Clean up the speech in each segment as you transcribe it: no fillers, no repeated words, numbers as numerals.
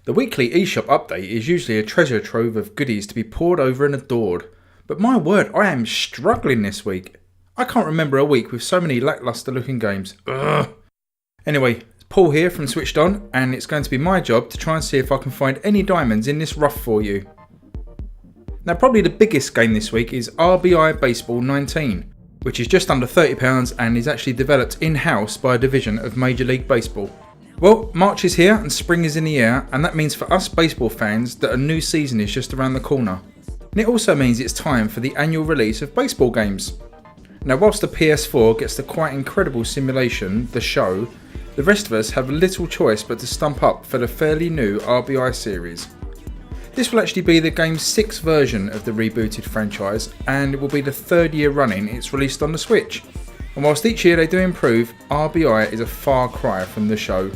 The weekly eShop update is usually a treasure trove of goodies to be pored over and adored, but my word, I am struggling this week. I can't remember a week with so many lacklustre looking games. Ugh. Anyway, it's Paul here from Switched On, and it's going to be my job to try and see if I can find any diamonds in this rough for you. Now, probably the biggest game this week is RBI Baseball 19, which is just under £30 and is actually developed in-house by a division of Major League Baseball. Well, March is here and spring is in the air, and that means for us baseball fans that a new season is just around the corner. And it also means it's time for the annual release of baseball games. Now, whilst the PS4 gets the quite incredible simulation, The Show, the rest of us have little choice but to stump up for the fairly new RBI series. This will actually be the game's 6th version of the rebooted franchise, and it will be the 3rd year running it's released on the Switch. And whilst each year they do improve, RBI is a far cry from The Show.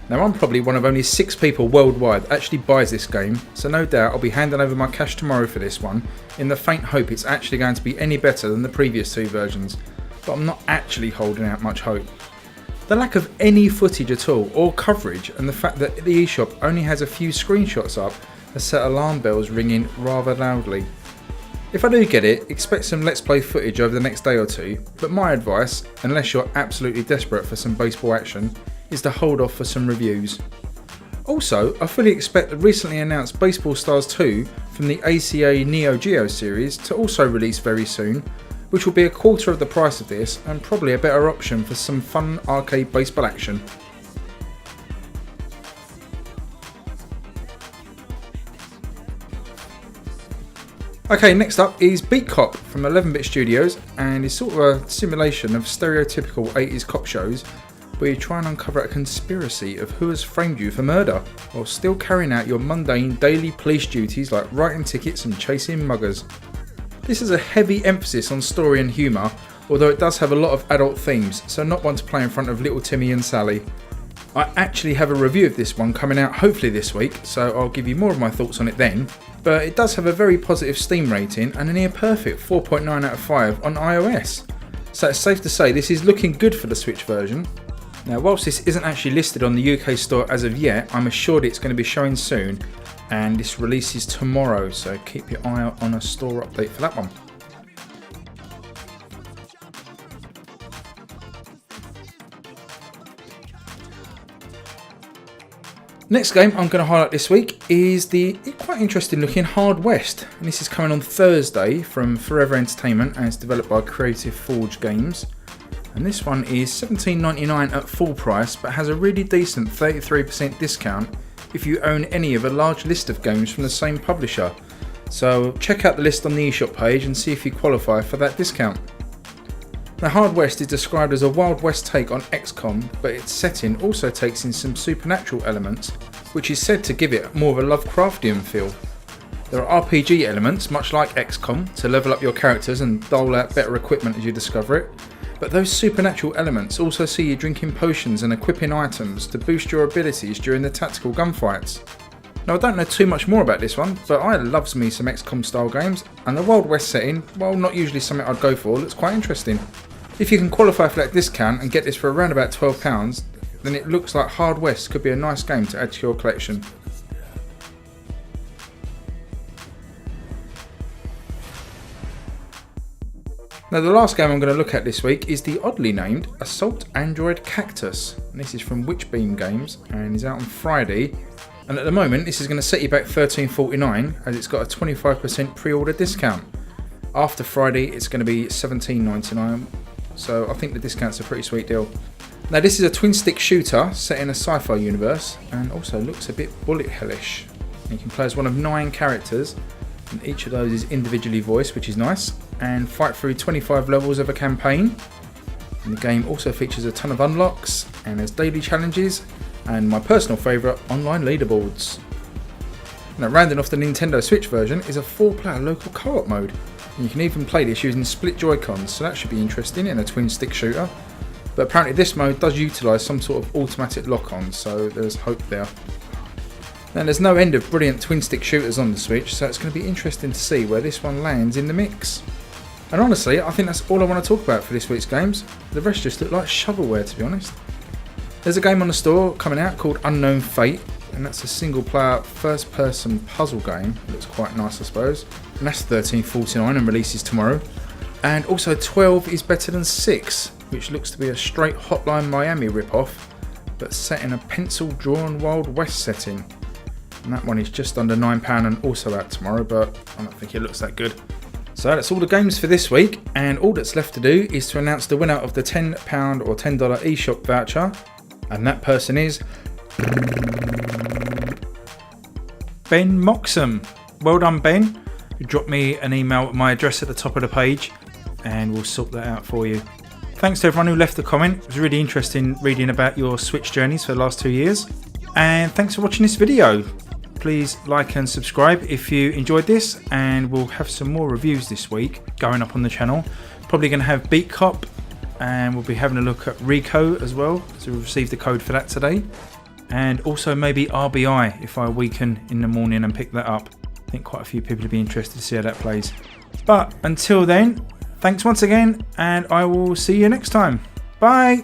Now, I'm probably one of only 6 people worldwide that actually buys this game, so no doubt I'll be handing over my cash tomorrow for this one, in the faint hope it's actually going to be any better than the previous 2 versions, but I'm not actually holding out much hope. The lack of any footage at all, or coverage, and the fact that the eShop only has a few screenshots up has set alarm bells ringing rather loudly. If I do get it, expect some Let's Play footage over the next day or two, but my advice, unless you're absolutely desperate for some baseball action, is to hold off for some reviews. Also, I fully expect the recently announced Baseball Stars 2 from the ACA Neo Geo series to also release very soon, which will be a quarter of the price of this and probably a better option for some fun arcade baseball action. Okay, next up is Beat Cop from 11-Bit Studios, and it's sort of a simulation of stereotypical 80s cop shows where you try and uncover a conspiracy of who has framed you for murder, while still carrying out your mundane daily police duties like writing tickets and chasing muggers. This is a heavy emphasis on story and humour, although it does have a lot of adult themes, so not one to play in front of little Timmy and Sally. I actually have a review of this one coming out hopefully this week, so I'll give you more of my thoughts on it then, but it does have a very positive Steam rating and a near perfect 4.9 out of 5 on iOS, so it's safe to say this is looking good for the Switch version. Now, whilst this isn't actually listed on the UK store as of yet, I'm assured it's going to be showing soon, and this releases tomorrow, so keep your eye out on a store update for that one. Next game I'm going to highlight this week is the quite interesting looking Hard West, and this is coming on Thursday from Forever Entertainment and it's developed by Creative Forge Games. And this one is $17.99 at full price, but has a really decent 33% discount if you own any of a large list of games from the same publisher. So check out the list on the eShop page and see if you qualify for that discount. Now, Hard West is described as a Wild West take on XCOM, but its setting also takes in some supernatural elements, which is said to give it more of a Lovecraftian feel. There are RPG elements, much like XCOM, to level up your characters and dole out better equipment as you discover it. But those supernatural elements also see you drinking potions and equipping items to boost your abilities during the tactical gunfights. Now, I don't know too much more about this one, but I loves me some XCOM style games, and the Wild West setting, while not usually something I'd go for, looks quite interesting. If you can qualify for that discount and get this for around about £12, then it looks like Hard West could be a nice game to add to your collection. Now, the last game I'm going to look at this week is the oddly named Assault Android Cactus. And this is from Witchbeam Games and is out on Friday. And at the moment, this is going to set you back $13.49 as it's got a 25% pre-order discount. After Friday, it's going to be $17.99. So I think the discount's a pretty sweet deal. Now, this is a twin-stick shooter set in a sci-fi universe and also looks a bit bullet hellish. You can play as one of 9 characters, and each of those is individually voiced, which is nice, and fight through 25 levels of a campaign. And the game also features a ton of unlocks and there's daily challenges and my personal favourite, online leaderboards. Now, rounding off the Nintendo Switch version is a 4-player local co-op mode, and you can even play this using split Joy-Cons, so that should be interesting in a twin-stick shooter. But apparently this mode does utilise some sort of automatic lock-on, so there's hope there. Now, there's no end of brilliant twin-stick shooters on the Switch, so it's going to be interesting to see where this one lands in the mix. And honestly, I think that's all I want to talk about for this week's games. The rest just look like shovelware, to be honest. There's a game on the store coming out called Unknown Fate, and that's a single player first person puzzle game. Looks quite nice, I suppose. And that's $13.49 and releases tomorrow. And also 12 is better than 6, which looks to be a straight Hotline Miami rip-off, but set in a pencil-drawn Wild West setting. And that one is just under £9 and also out tomorrow, but I don't think it looks that good. So that's all the games for this week, and all that's left to do is to announce the winner of the £10 or $10 eShop voucher, and that person is Ben Moxham. Well done, Ben. You drop me an email with my address at the top of the page and we'll sort that out for you. Thanks to everyone who left a comment. It was really interesting reading about your Switch journeys for the last 2 years. And thanks for watching this video. Please like and subscribe if you enjoyed this, and we'll have some more reviews this week going up on the channel. Probably going to have Beat Cop, and we'll be having a look at Rico as well, so we've received the code for that today. And also maybe RBI if I weaken in the morning and pick that up. I think quite a few people will be interested to see how that plays. But until then, thanks once again, and I will see you next time. Bye!